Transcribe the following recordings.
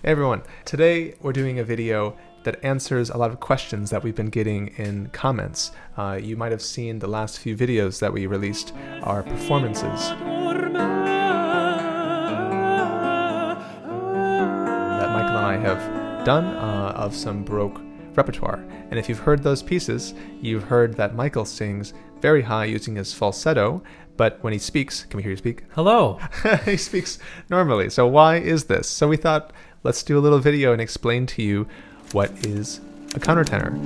Hey everyone, today we're doing a video that answers a lot of questions that we've been getting in comments. You might have seen the last few videos that we released are performances that Michael and I have done of some Baroque repertoire. And if you've heard those pieces, you've heard that Michael sings very high using his falsetto, but when he speaks, can we hear you speak? Hello. He speaks normally. So why is this? So we thought, let's do a little video and explain to you what is a countertenor.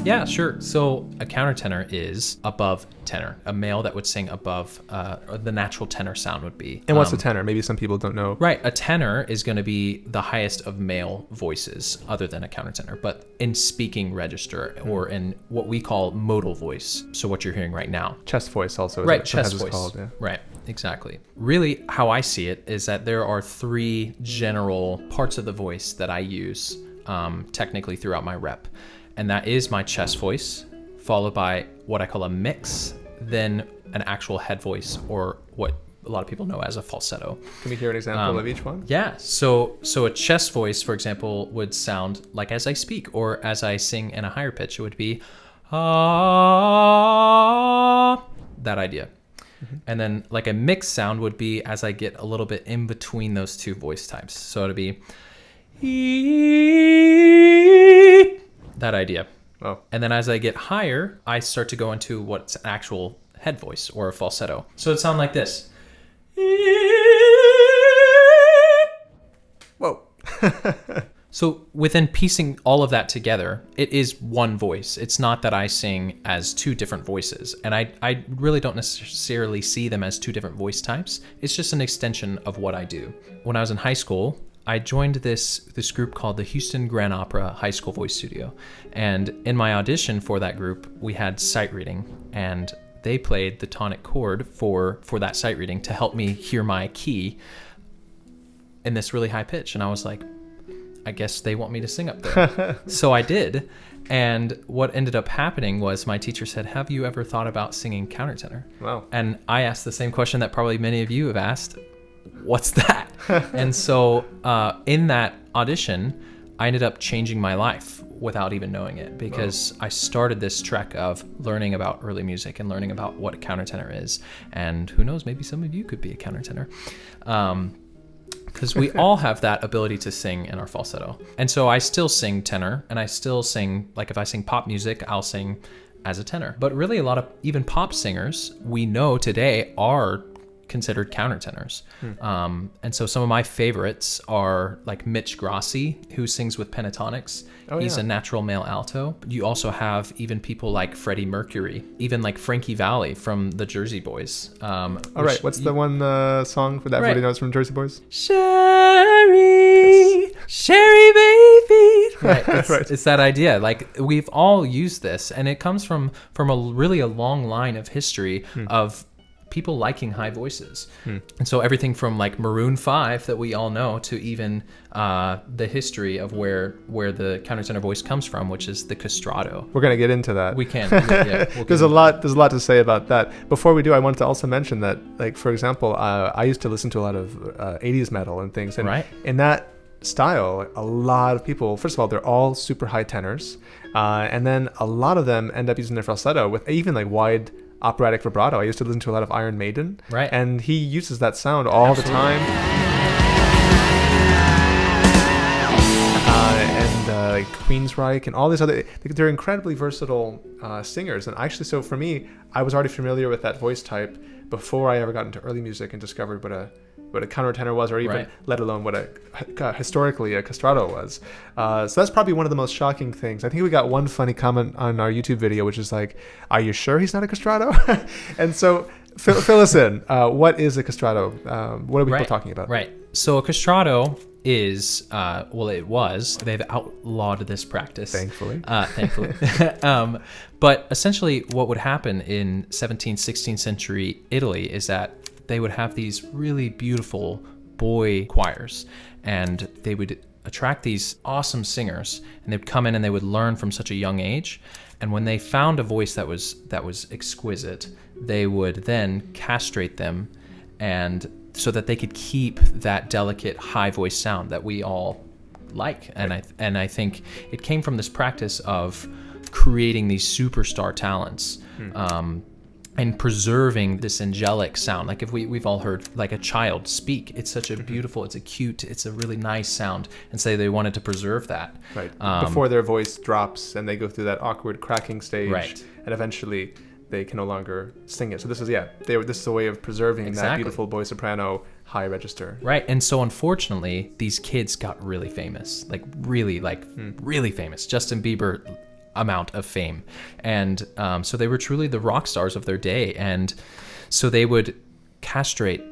Yeah, sure. So a countertenor is above tenor, a male that would sing above the natural tenor sound would be. And what's a tenor? Maybe some people don't know. Right. A tenor is going to be the highest of male voices other than a countertenor, but in speaking register or in what we call modal voice. So what you're hearing right now. Chest voice also. Right, chest voice. Called, yeah. Right, exactly. Really, how I see it is that there are three general parts of the voice that I use technically throughout my rep. And that is my chest voice, followed by what I call a mix, then an actual head voice, or what a lot of people know as a falsetto. Can we hear an example of each one? Yeah. So a chest voice, for example, would sound like as I speak, or as I sing in a higher pitch, it would be ah, that idea. Mm-hmm. And then like a mixed sound would be as I get a little bit in between those two voice types. So it'd be that idea. Oh. And then as I get higher, I start to go into what's an actual head voice or a falsetto. So it'd sound like this. Whoa. So within piecing all of that together, it is one voice. It's not that I sing as two different voices. And I really don't necessarily see them as two different voice types. It's just an extension of what I do. When I was in high school, I joined this group called the Houston Grand Opera High School Voice Studio. And in my audition for that group, we had sight reading, and they played the tonic chord for that sight reading to help me hear my key in this really high pitch. And I was like, I guess they want me to sing up there. So I did. And what ended up happening was my teacher said, have you ever thought about singing countertenor? Wow. And I asked the same question that probably many of you have asked. What's that? And so in that audition, I ended up changing my life without even knowing it, because I started this trek of learning about early music and learning about what a countertenor is. And who knows, maybe some of you could be a countertenor. Because we all have that ability to sing in our falsetto. And so I still sing tenor, and I still sing, like if I sing pop music, I'll sing as a tenor. But really a lot of even pop singers we know today are considered countertenors. And so some of my favorites are like Mitch Grassi, who sings with pentatonics. He's a natural male alto. You also have even people like Freddie Mercury, even like Frankie Valli from the Jersey Boys. All right, what's the one song for that everybody knows from Jersey Boys? Sherry, yes. Sherry baby. Right, it's that idea. Like we've all used this, and it comes from a long line of history of people liking high voices. And so everything from like Maroon 5 that we all know to even the history of where the countertenor voice comes from, which is the castrato. We're going to get into that. We can. Yeah, there's a lot to say about that. Before we do, I wanted to also mention that, like, for example, I used to listen to a lot of 80s metal and things. And in that style, a lot of people, first of all, they're all super high tenors. And then a lot of them end up using their falsetto with even like wide operatic vibrato. I used to listen to a lot of Iron Maiden, and he uses that sound all the time. And Queensryche and all these other, they're incredibly versatile singers. And actually, so for me, I was already familiar with that voice type before I ever got into early music and discovered what a countertenor was, or even let alone what historically a castrato was. So that's probably one of the most shocking things. I think we got one funny comment on our YouTube video, which is like, are you sure he's not a castrato? And so fill us in. What is a castrato? What are people talking about? Right. So a castrato is, they've outlawed this practice. Thankfully. But essentially what would happen in 17th, 16th century Italy is that they would have these really beautiful boy choirs, and they would attract these awesome singers, and they'd come in and they would learn from such a young age. And when they found a voice that was exquisite, they would then castrate them and so that they could keep that delicate high voice sound that we all like. And I think it came from this practice of creating these superstar talents, and preserving this angelic sound. Like if we've all heard like a child speak, it's such a beautiful, it's a really nice sound, and say they wanted to preserve that. Right. Before their voice drops and they go through that awkward cracking stage, right. And eventually they can no longer sing it. So this is this is a way of preserving that beautiful boy soprano high register. Right. And so unfortunately, these kids got really famous, really famous. Justin Bieber amount of fame. And so they were truly the rock stars of their day. And so they would castrate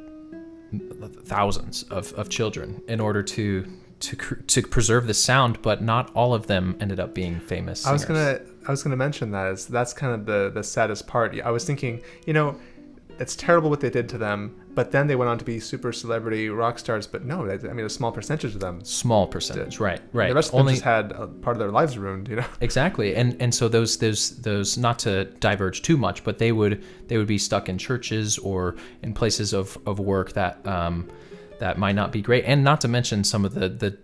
thousands of children in order to preserve the sound, but not all of them ended up being famous singers. I was gonna mention that's kind of the saddest part. I was thinking, it's terrible what they did to them, but then they went on to be super celebrity rock stars. But no, I mean, a small percentage of them. Small percentage, right. The rest of them just had a part of their lives ruined, Exactly, and so those not to diverge too much, but they would be stuck in churches or in places of work that might not be great, and not to mention some of the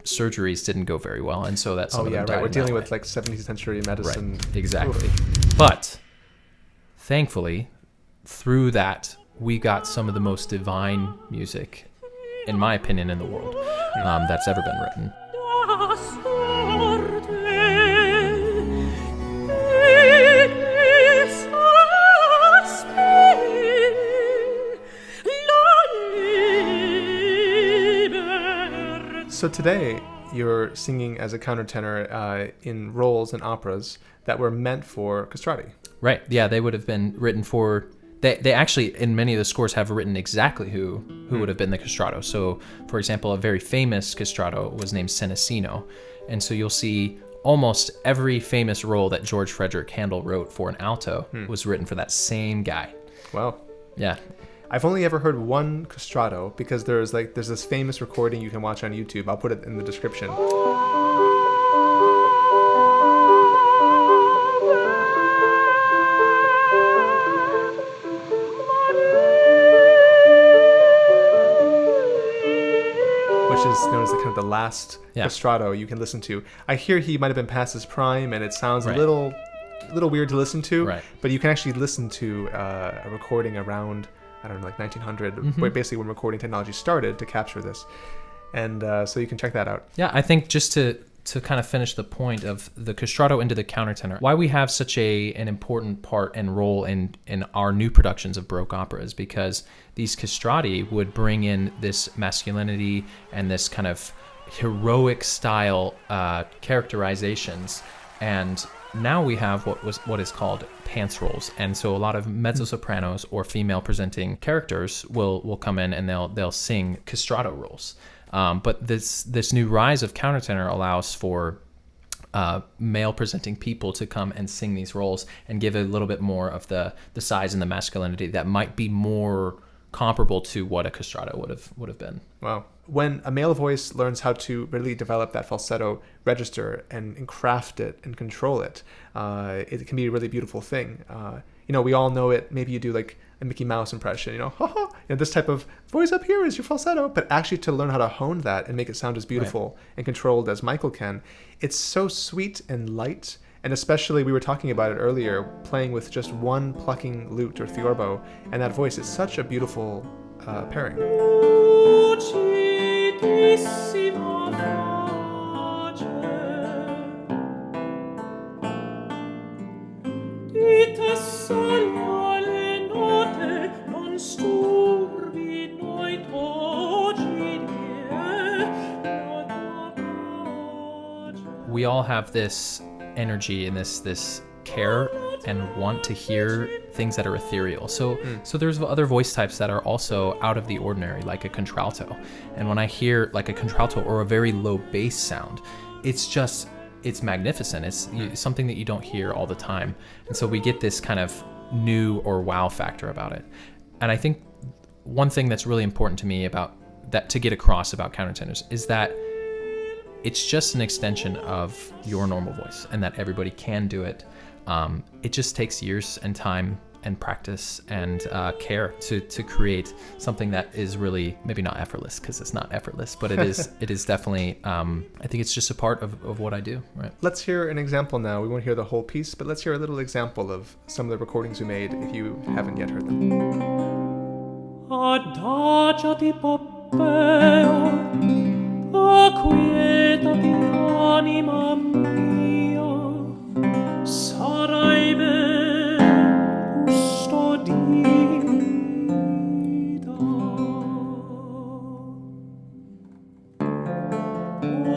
surgeries didn't go very well, and so that some of them died. We're dealing with like 17th century medicine. Right. Exactly. But thankfully, through that, we got some of the most divine music, in my opinion, in the world that's ever been written. So today, you're singing as a countertenor in roles in operas that were meant for castrati. Right. Yeah, they would have been written for. They actually, in many of the scores, have written exactly who would have been the castrato. So, for example, a very famous castrato was named Senesino, and so you'll see almost every famous role that George Frederick Handel wrote for an alto was written for that same guy. Wow. Yeah. I've only ever heard one castrato because there's this famous recording you can watch on YouTube. I'll put it in the description. Which is known as the last castrato you can listen to. I hear he might have been past his prime, and it sounds a little weird to listen to. Right. But you can actually listen to a recording around, I don't know, like 1900, basically when recording technology started to capture this. And so you can check that out. Yeah, I think just to kind of finish the point of the castrato into the countertenor, why we have such an important part and role in our new productions of Baroque opera is because these castrati would bring in this masculinity and this kind of heroic style characterizations, and now we have what is called pants roles, and so a lot of mezzo-sopranos or female presenting characters will come in and they'll sing castrato roles. But this new rise of countertenor allows for male presenting people to come and sing these roles and give a little bit more of the size and the masculinity that might be more comparable to what a castrato would have been. Wow. When a male voice learns how to really develop that falsetto register and craft it and control it, it can be a really beautiful thing. We all know it. Maybe you do like a Mickey Mouse impression, ha ha. This type of voice up here is your falsetto. But actually to learn how to hone that and make it sound as beautiful and controlled as Michael can, it's so sweet and light. And especially, we were talking about it earlier, playing with just one plucking lute or theorbo, and that voice is such a beautiful pairing. We all have this energy and this care and want to hear things that are ethereal. So there's other voice types that are also out of the ordinary, like a contralto. And when I hear like a contralto or a very low bass sound, it's magnificent. It's something that you don't hear all the time. And so we get this kind of new or wow factor about it. And I think one thing that's really important to me about that to get across about countertenors is that it's just an extension of your normal voice and that everybody can do it. It just takes years and time and practice and care to create something that is really maybe not effortless, because it's not effortless, but it is definitely, I think it's just a part of what I do, right? Let's hear an example now. We won't hear the whole piece, but let's hear a little example of some of the recordings we made if you haven't yet heard them. Adagiati Poppeo, acquietati anima mia, sarai ben custodita.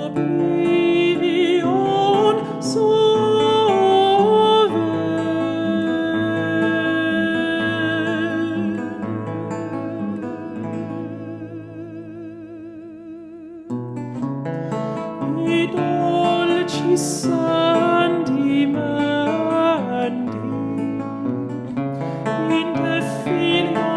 Oblivion I dolci sentimenti in te filia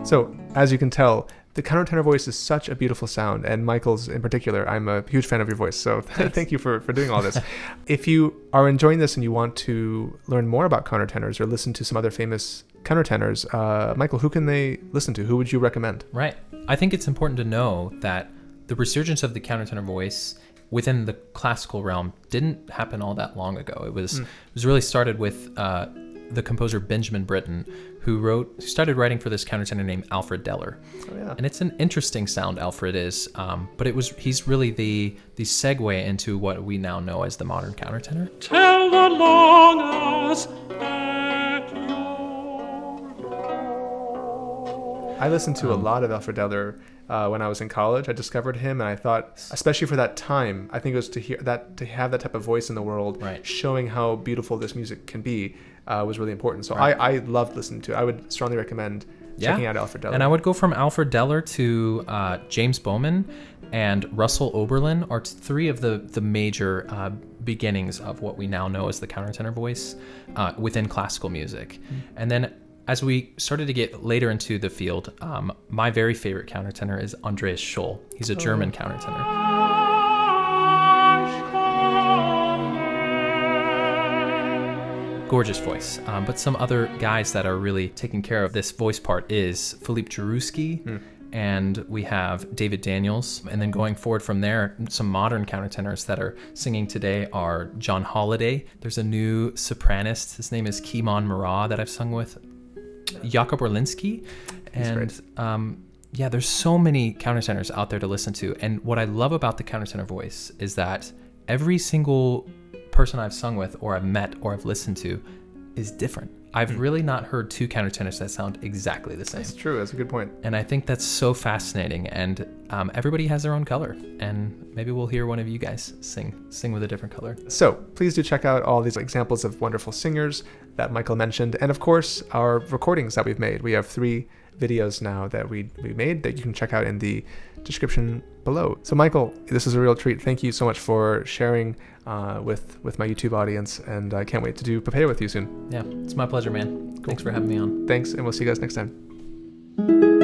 So, as you can tell, the countertenor voice is such a beautiful sound, and Michael's in particular. I'm a huge fan of your voice, so thank you for doing all this. If you are enjoying this and you want to learn more about countertenors or listen to some other famous countertenors, Michael, who can they listen to? Who would you recommend? Right. I think it's important to know that the resurgence of the countertenor voice within the classical realm didn't happen all that long ago. It was really started with the composer Benjamin Britten, who started writing for this countertenor named Alfred Deller. Oh, yeah. And it's an interesting sound, Alfred is, but he's really the segue into what we now know as the modern countertenor. Tell the longers at your I listened to a lot of Alfred Deller when I was in college. I discovered him, and I thought, especially for that time, I think it was to have that type of voice in the world, right, showing how beautiful this music can be, was really important. So right. I loved listening to it. I would strongly recommend checking out Alfred Deller. And I would go from Alfred Deller to James Bowman and Russell Oberlin are three of the major beginnings of what we now know as the countertenor voice within classical music. And then as we started to get later into the field, my very favorite countertenor is Andreas Scholl. He's a German countertenor. Gorgeous voice. But some other guys that are really taking care of this voice part is Philippe Jarouski, and we have David Daniels. And then going forward from there, some modern countertenors that are singing today are John Holliday. There's a new sopranist. His name is Kimon Murat that I've sung with. Jakob Orlinski. And there's so many countertenors out there to listen to. And what I love about the countertenor voice is that every single person I've sung with or I've met or I've listened to is different. I've really not heard two countertenors that sound exactly the same. That's true. That's a good point. And I think that's so fascinating. And everybody has their own color. And maybe we'll hear one of you guys sing with a different color. So please do check out all these examples of wonderful singers that Michael mentioned. And of course, our recordings that we've made. We have 3 videos now that we made that you can check out in the description below. So Michael, this is a real treat. Thank you so much for sharing with my YouTube audience, and I can't wait to do Papaya with you soon. Yeah, it's my pleasure, man. Cool. Thanks for having me on. Thanks, and we'll see you guys next time.